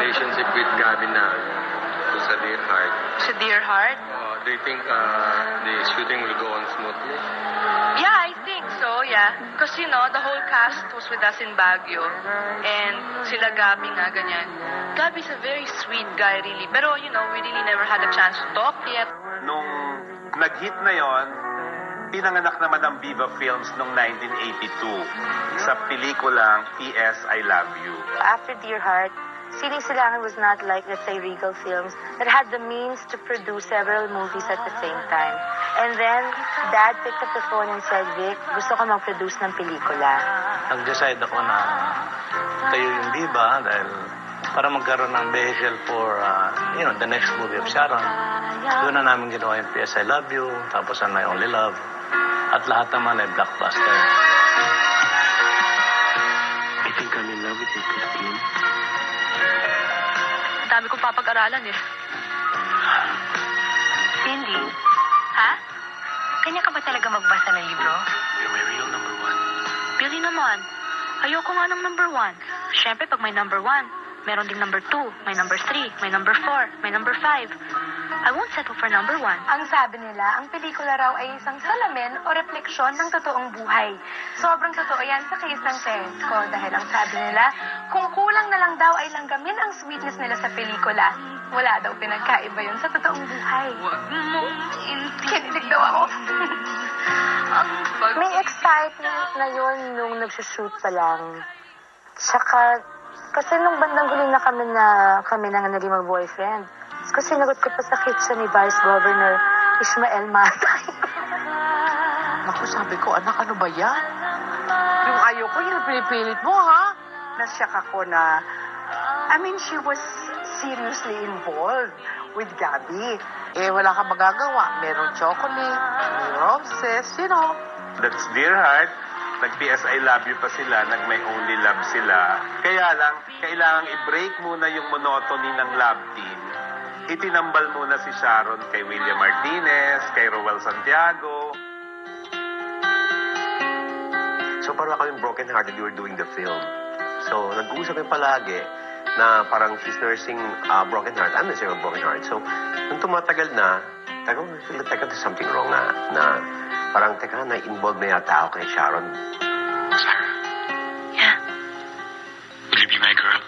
relationship with Gabby na sa Dear Heart. Sa Dear Heart? Do you think the shooting will go on smoothly? Yeah, I think so, yeah. Because, you know, the whole cast was with us in Baguio. And sila Gabby nga, ganyan. Gabby's a very sweet guy, really. Pero, you know, we really never had a chance to talk yet. Nung nag-hit na yon, pinanganak naman ang Viva Films noong 1982 sa pelikulang P.S. I Love You. After Dear Heart, Siling Silangan was not like, let's say, Regal Films that had the means to produce several movies at the same time. And then, Dad picked up the phone and said, Vic, gusto ko mag-produce ng pelikula. Nag-decide ako na tayo yung Viva dahil para magkaroon ng vehicle for, the next movie of Sharon. Doon na namin ginawa yung P.S. I Love You, tapos ang My Only Love, at lahat naman ay blockbuster. I think I'm in love with you, Christine. Dami kong papag-aralan eh. Cindy, ha? Kanya ka ba talaga magbasa ng libro? You're my real number one. Really naman. Ayoko nga ng number 1. Siyempre, pag may number 1, meron ding number 2, may number 3, may number 4, may number 5. I won't settle for number 1. Ang sabi nila, ang pelikula raw ay isang salamin o refleksyon ng totoong buhay. Sobrang totoo yan sa case ng parents ko dahil ang sabi nila, kung kulang na lang daw ay langgamin ang sweetness nila sa pelikula. Wala daw pinagkaiba yun sa totoong buhay. Kinilig daw ako. May excitement na yun nung nagsushoot pa lang. Tsaka, kasi nung bandang huli na kami na nga naging mag-boyfriend. Kasi sinagot ko pa sa kitchen ni Vice Governor Ismael Matay. Naku, sabi ko, anak, ano ba yan? Yung ayaw ko, yung pinipilit mo, ha? Nasyak ako na, she was seriously involved with Gabby. Wala kang magagawa. Merong chocolate, may roses, That's Dear Heart. Nag-P.S. I Love You pa sila, nag-My Only Love sila. Kaya lang, kailangang i-break muna yung monotony ng love team. Itinambal muna si Sharon kay William Martinez, kay Roel Santiago. So parang ako yung broken-hearted, you were doing the film. So nag-uusap yung palagi na parang she's nursing broken heart. I'm nursing a broken heart. So nung tumatagal na, I feel like there's something wrong na parang teka, na-involve na yata ako kay Sharon. Sarah. Yeah. Will you be my girl?